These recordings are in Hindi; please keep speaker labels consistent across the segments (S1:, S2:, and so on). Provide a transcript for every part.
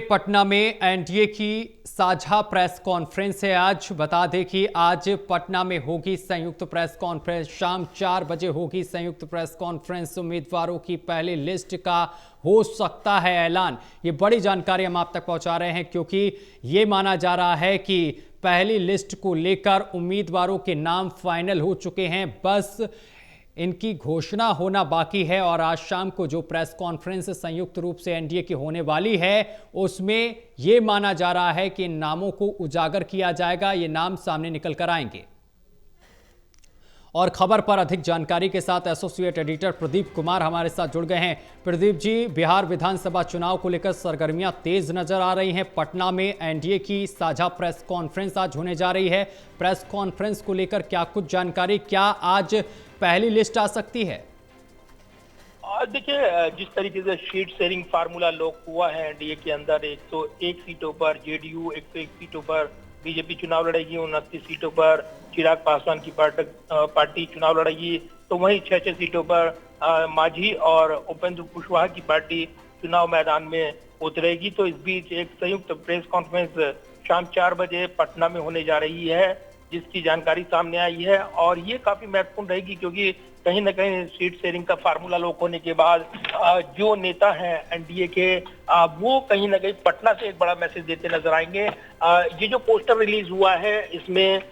S1: पटना में एनडीए की साझा प्रेस कॉन्फ्रेंस है। आज बता दें कि आज पटना में होगी संयुक्त प्रेस कॉन्फ्रेंस। शाम 4 बजे होगी संयुक्त प्रेस कॉन्फ्रेंस। उम्मीदवारों की पहली लिस्ट का हो सकता है ऐलान। ये बड़ी जानकारी हम आप तक पहुंचा रहे हैं क्योंकि ये माना जा रहा है कि पहली लिस्ट को लेकर उम्मीदवारों के नाम फाइनल हो चुके हैं, बस इनकी घोषणा होना बाकी है। और आज शाम को जो प्रेस कॉन्फ्रेंस संयुक्त रूप से एनडीए की होने वाली है, उसमें यह माना जा रहा है कि इन नामों को उजागर किया जाएगा, ये नाम सामने निकल कर आएंगे। और खबर पर अधिक जानकारी के साथ एसोसिएट एडिटर प्रदीप कुमार हमारे साथ जुड़ गए हैं। प्रदीप जी, बिहार विधानसभा चुनाव को लेकर सरगर्मियां तेज नजर आ रही हैं। पटना में एनडीए की साझा प्रेस कॉन्फ्रेंस आज होने जा रही है। प्रेस कॉन्फ्रेंस को लेकर क्या कुछ जानकारी, क्या आज पहली लिस्ट आ सकती है?
S2: देखिए, जिस तरीके से सीट शेयरिंग फार्मूला लॉक हुआ है एनडीए के अंदर 101 सीटों पर जेडीयू, 101 सीटों पर बीजेपी चुनाव लड़ेगी, 29 सीटों पर चिराग पासवान की पार्टी चुनाव लड़ेगी, तो वहीं 6 सीटों पर मांझी और उपेंद्र कुशवाहा की पार्टी चुनाव मैदान में उतरेगी। तो इस बीच एक संयुक्त प्रेस कॉन्फ्रेंस शाम 4 बजे पटना में होने जा रही है, जिसकी जानकारी सामने आई है। और ये काफी महत्वपूर्ण रहेगी क्योंकि कहीं ना कहीं सीट शेयरिंग का फार्मूला लॉक होने के बाद जो नेता हैं एनडीए के, वो कहीं ना कहीं पटना से एक बड़ा मैसेज देते नजर आएंगे। ये जो पोस्टर रिलीज हुआ है, इसमें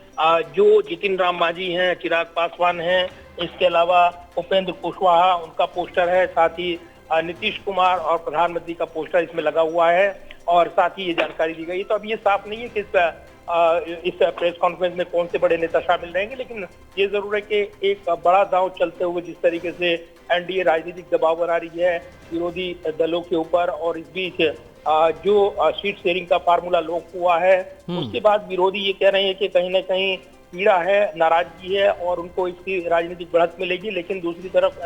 S2: जो जितिन राम मांझी हैं, चिराग पासवान हैं, इसके अलावा उपेंद्र कुशवाहा उनका पोस्टर है, साथ ही नीतीश कुमार और प्रधानमंत्री का पोस्टर इसमें लगा हुआ है। और साथ ही ये जानकारी दी गई। तो अब ये साफ नहीं है कि इस प्रेस कॉन्फ्रेंस में कौन से बड़े नेता शामिल रहेंगे, लेकिन ये जरूर है कि एक बड़ा दांव चलते हुए जिस तरीके से एनडीए राजनीतिक दबाव बना रही है विरोधी दलों के ऊपर, और इस बीच जो सीट शेयरिंग का फार्मूला लॉक हुआ है, उसके बाद विरोधी ये कह रहे हैं कि कहीं ना कहीं पीड़ा है, नाराजगी है और उनको इसकी राजनीतिक बढ़त मिलेगी। लेकिन दूसरी तरफ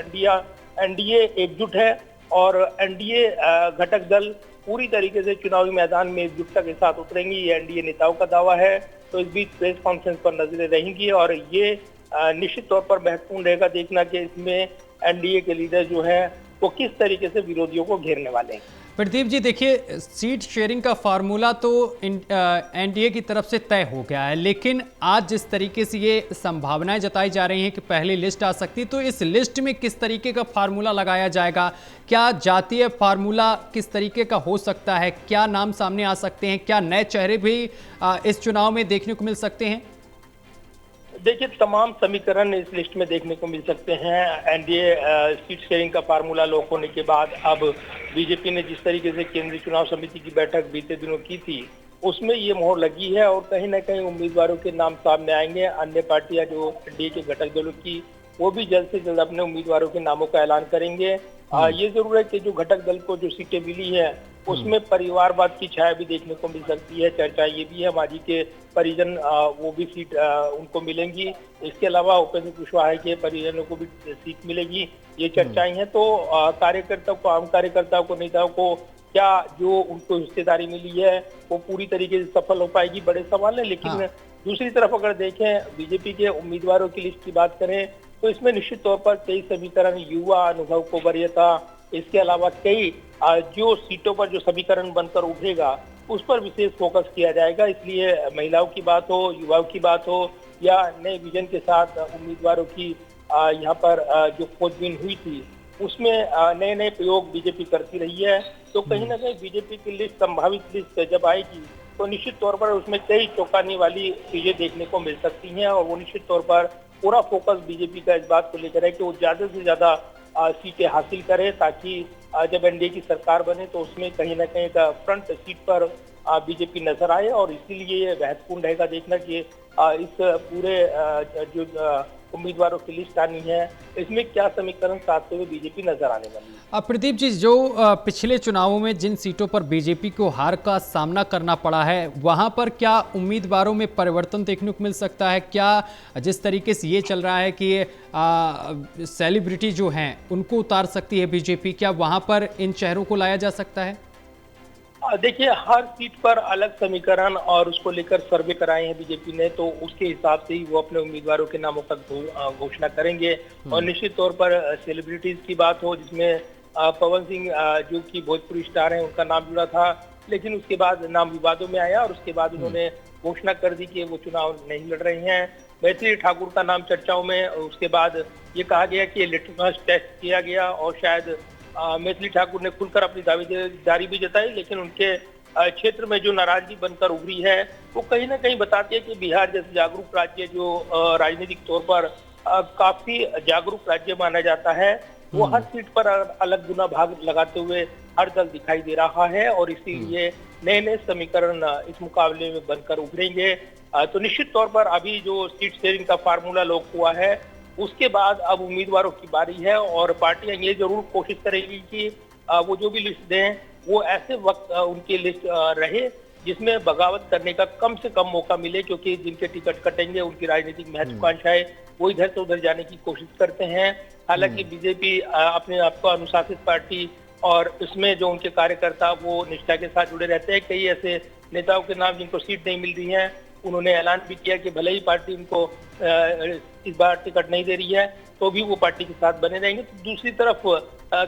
S2: एनडीए एकजुट है और एनडीए घटक दल पूरी तरीके से चुनावी मैदान में एकजुटता के साथ उतरेंगी, ये एनडीए नेताओं का दावा है। तो इस बीच प्रेस कॉन्फ्रेंस पर नजरें रहेंगी और ये निश्चित तौर पर महत्वपूर्ण रहेगा देखना कि इसमें एनडीए के लीडर जो है वो किस तरीके से विरोधियों को घेरने वाले हैं।
S1: प्रदीप जी, देखिए, सीट शेयरिंग का फार्मूला तो एनडीए की तरफ से तय हो गया है, लेकिन आज जिस तरीके से ये संभावनाएं जताई जा रही हैं कि पहली लिस्ट आ सकती, तो इस लिस्ट में किस तरीके का फार्मूला लगाया जाएगा? क्या जातीय फार्मूला किस तरीके का हो सकता है? क्या नाम सामने आ सकते हैं? क्या नए चेहरे भी इस चुनाव में देखने को मिल सकते हैं?
S2: देखिए, तमाम समीकरण इस लिस्ट में देखने को मिल सकते हैं। एनडीए सीट शेयरिंग का फार्मूला लॉक होने के बाद अब बीजेपी ने जिस तरीके से केंद्रीय चुनाव समिति की बैठक बीते दिनों की थी, उसमें ये मोहर लगी है और कहीं ना कहीं उम्मीदवारों के नाम सामने आएंगे। अन्य पार्टियां जो एनडीए के घटक दलों की, वो भी जल्द से जल्द अपने उम्मीदवारों के नामों का ऐलान करेंगे। ये जरूर है कि जो घटक दल को जो सीटें मिली है, उसमें परिवारवाद की छाया भी देखने को मिल सकती है। चर्चा ये भी है मांझी के परिजन, वो भी सीट उनको मिलेंगी। इसके अलावा उपेंद्र कुशवाहा के परिजनों को भी सीट मिलेगी, ये चर्चाएं हैं। तो कार्यकर्ताओं को, आम कार्यकर्ताओं को, नेताओं को क्या जो उनको हिस्सेदारी मिली है वो पूरी तरीके से सफल हो पाएगी, बड़े सवाल है। लेकिन दूसरी तरफ अगर देखें बीजेपी के उम्मीदवारों की लिस्ट की बात करें, तो इसमें निश्चित तौर पर कई समीकरण, युवा, अनुभव को वरीयता, इसके अलावा कई जो सीटों पर जो समीकरण बनकर उठेगा उस पर विशेष फोकस किया जाएगा। इसलिए महिलाओं की बात हो, युवाओं की बात हो या नए विजन के साथ उम्मीदवारों की यहाँ पर जो खोजबीन हुई थी, उसमें नए नए प्रयोग बीजेपी करती रही है। तो कहीं ना कहीं बीजेपी की लिस्ट, संभावित लिस्ट जब आएगी, तो निश्चित तौर पर उसमें कई चौंकाने वाली चीजें देखने को मिल सकती हैं। और वो निश्चित तौर पर पूरा फोकस बीजेपी का इस बात को लेकर है कि वो ज्यादा से ज्यादा सीटें हासिल करे, ताकि जब एनडीए की सरकार बने तो उसमें कहीं ना कहीं फ्रंट सीट पर बीजेपी नजर आए। और इसीलिए ये महत्वपूर्ण रहेगा देखना कि इस पूरे जो उम्मीदवारों की लिस्ट आनी है, इसमें क्या समीकरण साधते हुए बीजेपी नजर आने वाली है।
S1: प्रदीप जी, जो पिछले चुनावों में जिन सीटों पर बीजेपी को हार का सामना करना पड़ा है, वहां पर क्या उम्मीदवारों में परिवर्तन देखने को मिल सकता है? क्या जिस तरीके से ये चल रहा है कि सेलिब्रिटी जो हैं उनको उतार सकती है बीजेपी, क्या वहां पर इन चेहरों को लाया जा सकता है?
S2: देखिए, हर सीट पर अलग समीकरण और उसको लेकर सर्वे कराए हैं बीजेपी ने, तो उसके हिसाब से ही वो अपने उम्मीदवारों के नामों का घोषणा करेंगे। और निश्चित तौर पर सेलिब्रिटीज की बात हो, जिसमें पवन सिंह जो कि भोजपुरी स्टार हैं, उनका नाम जुड़ा था, लेकिन उसके बाद नाम विवादों में आया और उसके बाद उन्होंने घोषणा कर दी कि वो चुनाव नहीं लड़ रहे हैं। मैथिली ठाकुर का नाम चर्चाओं में, उसके बाद ये कहा गया कि लिटमस टेस्ट किया गया और शायद मैथिली ठाकुर ने खुलकर अपनी दावेदारी भी जताई, लेकिन उनके क्षेत्र में जो नाराजगी बनकर उभरी है वो कहीं ना कहीं बताती है कि बिहार जैसे जागरूक राज्य, जो राजनीतिक तौर पर काफी जागरूक राज्य माना जाता है, वो हर सीट पर अलग गुना भाग लगाते हुए हर दल दिखाई दे रहा है और इसीलिए नए नए समीकरण इस मुकाबले में बनकर उभरेंगे। तो निश्चित तौर पर अभी जो सीट शेयरिंग का फार्मूला लॉक हुआ है, उसके बाद अब उम्मीदवारों की बारी है और पार्टियां ये जरूर कोशिश करेगी कि वो जो भी लिस्ट दें वो ऐसे वक्त उनकी लिस्ट रहे जिसमें बगावत करने का कम से कम मौका मिले, क्योंकि जिनके टिकट कटेंगे उनकी राजनीतिक महत्वाकांक्षाएं वो इधर से उधर जाने की कोशिश करते हैं। हालांकि बीजेपी अपने आप को अनुशासित पार्टी और इसमें जो उनके कार्यकर्ता वो निष्ठा के साथ जुड़े रहते हैं। कई ऐसे नेताओं के नाम जिनको सीट नहीं मिल रही है, उन्होंने ऐलान भी किया कि भले ही पार्टी उनको इस बार टिकट नहीं दे रही है तो भी वो पार्टी के साथ बने रहेंगे। तो दूसरी तरफ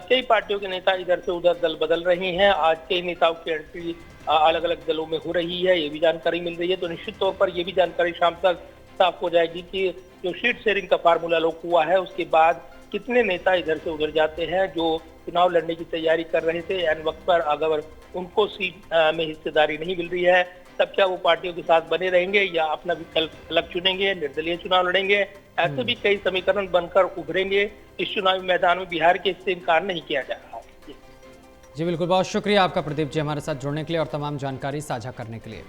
S2: कई पार्टियों के नेता इधर से उधर दल बदल रहे हैं। आज कई नेताओं की एंट्री अलग अलग दलों में हो रही है, ये भी जानकारी मिल रही है। तो निश्चित तौर पर ये भी जानकारी शाम तक साफ हो जाएगी कि जो सीट शेयरिंग का फार्मूला लॉक हुआ है उसके बाद कितने नेता इधर से उधर जाते हैं जो चुनाव लड़ने की तैयारी कर रहे थे। एन वक्त पर अगर उनको सीट में हिस्सेदारी नहीं मिल रही है तब क्या वो पार्टियों के साथ बने रहेंगे या अपना विकल्प अलग चुनेंगे, निर्दलीय चुनाव लड़ेंगे। ऐसे भी कई समीकरण बनकर उभरेंगे। इस चुनावी मैदान में बिहार के इससे इनकार नहीं किया जा रहा है।
S1: जी बिल्कुल, बहुत शुक्रिया आपका प्रदीप जी हमारे साथ जुड़ने के लिए और तमाम जानकारी साझा करने के लिए।